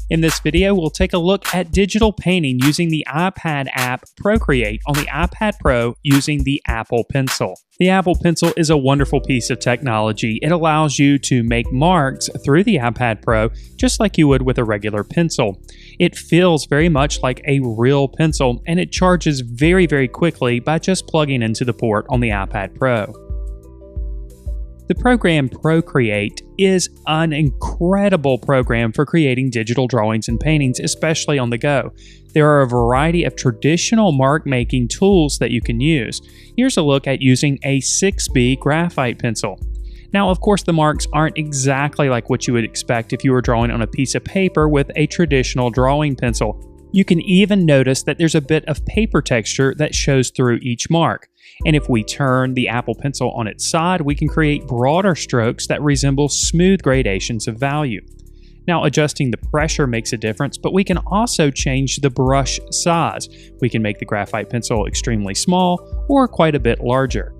In this video, we'll take a look at digital painting using the iPad app Procreate on the iPad Pro using the Apple Pencil. The Apple Pencil is a wonderful piece of technology. It allows you to make marks through the iPad Pro just like you would with a regular pencil. It feels very much like a real pencil, and it charges very quickly by just plugging into the port on the iPad Pro. The program Procreate is an incredible program for creating digital drawings and paintings, especially on the go. There are a variety of traditional mark-making tools that you can use. Here's a look at using a 6B graphite pencil. Now, of course, the marks aren't exactly like what you would expect if you were drawing on a piece of paper with a traditional drawing pencil. You can even notice that there's a bit of paper texture that shows through each mark. And if we turn the Apple Pencil on its side, we can create broader strokes that resemble smooth gradations of value. Now, adjusting the pressure makes a difference, but we can also change the brush size. We can make the graphite pencil extremely small or quite a bit larger.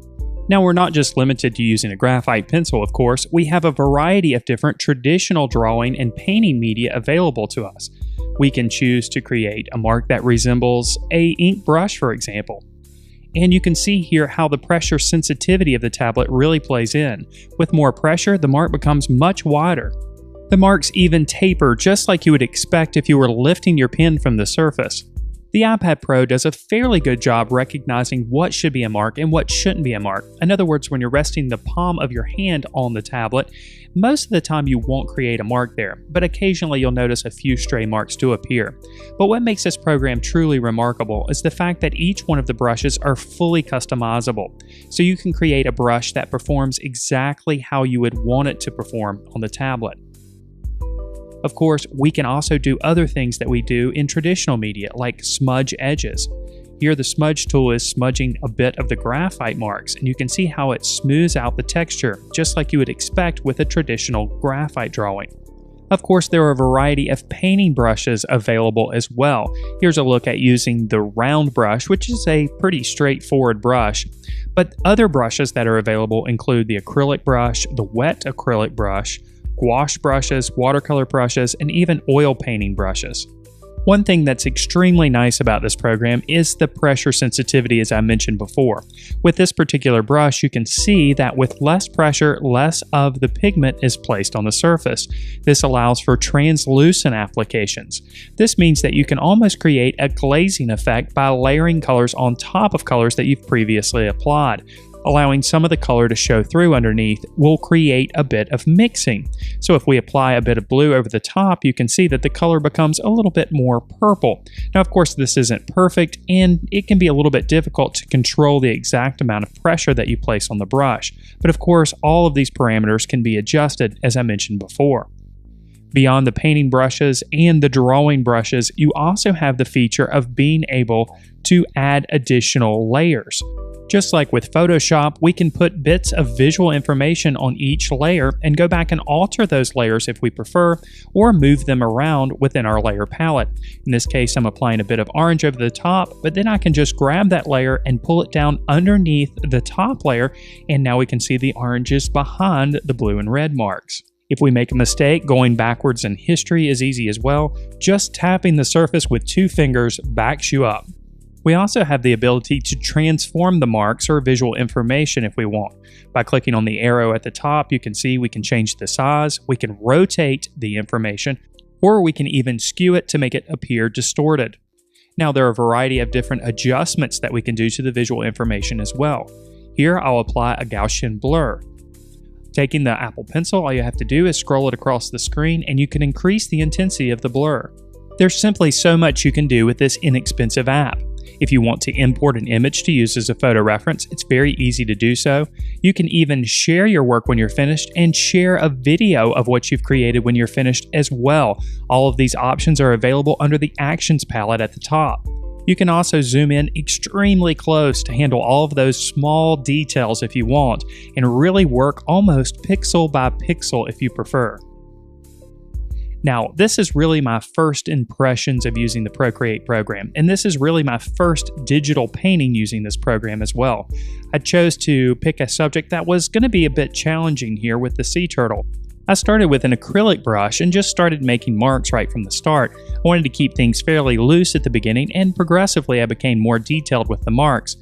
Now, we're not just limited to using a graphite pencil, of course. We have a variety of different traditional drawing and painting media available to us. We can choose to create a mark that resembles an ink brush, for example. And you can see here how the pressure sensitivity of the tablet really plays in. With more pressure, the mark becomes much wider. The marks even taper just like you would expect if you were lifting your pen from the surface. The iPad Pro does a fairly good job recognizing what should be a mark and what shouldn't be a mark. In other words, when you're resting the palm of your hand on the tablet, most of the time you won't create a mark there, but occasionally you'll notice a few stray marks do appear. But what makes this program truly remarkable is the fact that each one of the brushes are fully customizable. So you can create a brush that performs exactly how you would want it to perform on the tablet. Of course, we can also do other things that we do in traditional media, like smudge edges. Here, the smudge tool is smudging a bit of the graphite marks, and you can see how it smooths out the texture, just like you would expect with a traditional graphite drawing. Of course, there are a variety of painting brushes available as well. Here's a look at using the round brush, which is a pretty straightforward brush. But other brushes that are available include the acrylic brush, the wet acrylic brush, gouache brushes, watercolor brushes, and even oil painting brushes. One thing that's extremely nice about this program is the pressure sensitivity, as I mentioned before. With this particular brush, you can see that with less pressure, less of the pigment is placed on the surface. This allows for translucent applications. This means that you can almost create a glazing effect by layering colors on top of colors that you've previously applied. Allowing some of the color to show through underneath will create a bit of mixing. So if we apply a bit of blue over the top, you can see that the color becomes a little bit more purple. Now, of course, this isn't perfect, and it can be a little bit difficult to control the exact amount of pressure that you place on the brush. But of course, all of these parameters can be adjusted, as I mentioned before. Beyond the painting brushes and the drawing brushes, you also have the feature of being able to add additional layers. Just like with Photoshop, we can put bits of visual information on each layer and go back and alter those layers if we prefer, or move them around within our layer palette. In this case, I'm applying a bit of orange over the top, but then I can just grab that layer and pull it down underneath the top layer, and now we can see the oranges behind the blue and red marks. If we make a mistake, going backwards in history is easy as well. Just tapping the surface with 2 fingers backs you up. We also have the ability to transform the marks or visual information if we want. By clicking on the arrow at the top, you can see we can change the size, we can rotate the information, or we can even skew it to make it appear distorted. Now, there are a variety of different adjustments that we can do to the visual information as well. Here, I'll apply a Gaussian blur. Taking the Apple Pencil, all you have to do is scroll it across the screen, and you can increase the intensity of the blur. There's simply so much you can do with this inexpensive app. If you want to import an image to use as a photo reference, it's very easy to do so. You can even share your work when you're finished and share a video of what you've created when you're finished as well. All of these options are available under the Actions palette at the top. You can also zoom in extremely close to handle all of those small details if you want, and really work almost pixel by pixel if you prefer. Now, this is really my first impressions of using the Procreate program, and this is really my first digital painting using this program as well. I chose to pick a subject that was going to be a bit challenging here with the sea turtle. I started with an acrylic brush and just started making marks right from the start. I wanted to keep things fairly loose at the beginning, and progressively I became more detailed with the marks.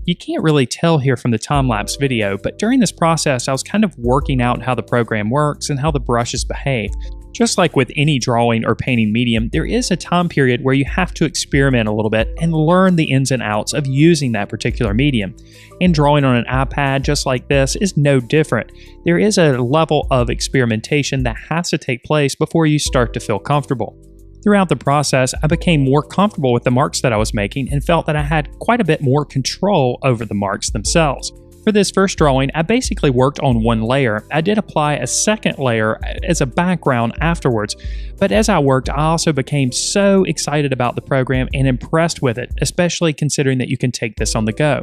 You can't really tell here from the time-lapse video, but during this process I was kind of working out how the program works and how the brushes behave. Just like with any drawing or painting medium, there is a time period where you have to experiment a little bit and learn the ins and outs of using that particular medium. And drawing on an iPad just like this is no different. There is a level of experimentation that has to take place before you start to feel comfortable. Throughout the process, I became more comfortable with the marks that I was making and felt that I had quite a bit more control over the marks themselves. For this first drawing, I basically worked on one layer. I did apply a second layer as a background afterwards, but as I worked, I also became so excited about the program and impressed with it, especially considering that you can take this on the go.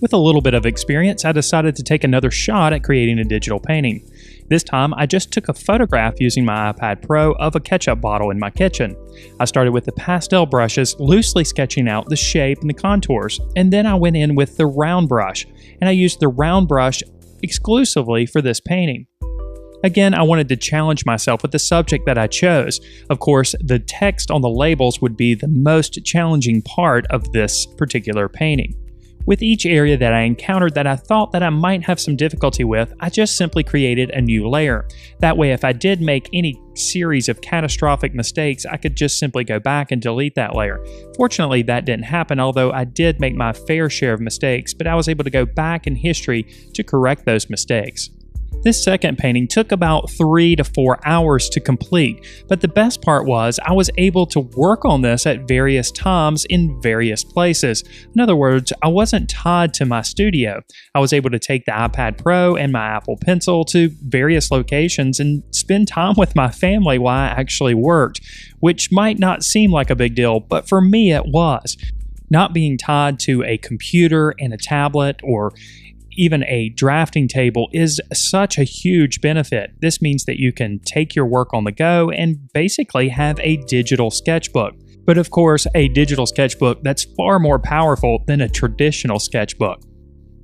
With a little bit of experience, I decided to take another shot at creating a digital painting. This time, I just took a photograph using my iPad Pro of a ketchup bottle in my kitchen. I started with the pastel brushes, loosely sketching out the shape and the contours, and then I went in with the round brush, and I used the round brush exclusively for this painting. Again, I wanted to challenge myself with the subject that I chose. Of course, the text on the labels would be the most challenging part of this particular painting. With each area that I encountered that I thought that I might have some difficulty with, I just simply created a new layer. That way, if I did make any series of catastrophic mistakes, I could just simply go back and delete that layer. Fortunately, that didn't happen, although I did make my fair share of mistakes, but I was able to go back in history to correct those mistakes. This second painting took about 3 to 4 hours to complete, but the best part was I was able to work on this at various times in various places. In other words, I wasn't tied to my studio. I was able to take the iPad Pro and my Apple Pencil to various locations and spend time with my family while I actually worked, which might not seem like a big deal, but for me it was. Not being tied to a computer and a tablet or even a drafting table is such a huge benefit. This means that you can take your work on the go and basically have a digital sketchbook. But of course, a digital sketchbook that's far more powerful than a traditional sketchbook.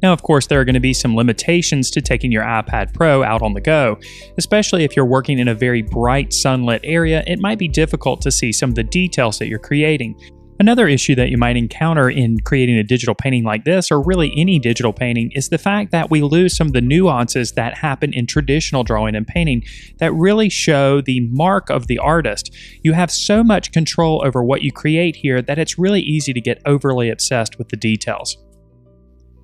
Now, of course, there are going to be some limitations to taking your iPad Pro out on the go. Especially if you're working in a very bright sunlit area, it might be difficult to see some of the details that you're creating. Another issue that you might encounter in creating a digital painting like this, or really any digital painting, is the fact that we lose some of the nuances that happen in traditional drawing and painting that really show the mark of the artist. You have so much control over what you create here that it's really easy to get overly obsessed with the details.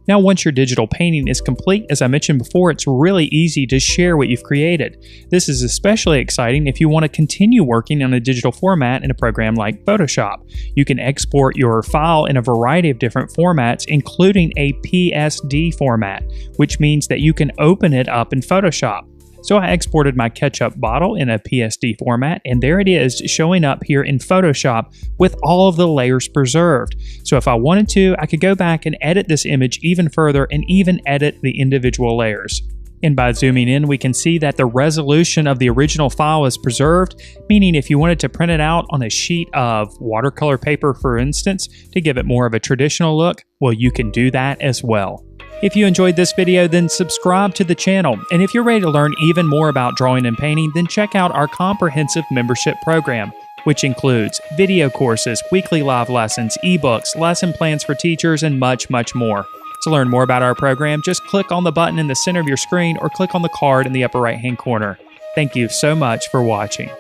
Now, once your digital painting is complete, as I mentioned before, it's really easy to share what you've created. This is especially exciting if you want to continue working on a digital format in a program like Photoshop. You can export your file in a variety of different formats, including a PSD format, which means that you can open it up in Photoshop. So I exported my ketchup bottle in a PSD format, and there it is showing up here in Photoshop with all of the layers preserved. So if I wanted to, I could go back and edit this image even further and even edit the individual layers. And by zooming in, we can see that the resolution of the original file is preserved, meaning if you wanted to print it out on a sheet of watercolor paper, for instance, to give it more of a traditional look, well, you can do that as well. If you enjoyed this video, then subscribe to the channel. And if you're ready to learn even more about drawing and painting, then check out our comprehensive membership program, which includes video courses, weekly live lessons, ebooks, lesson plans for teachers, and much, much more. To learn more about our program, just click on the button in the center of your screen or click on the card in the upper right-hand corner. Thank you so much for watching.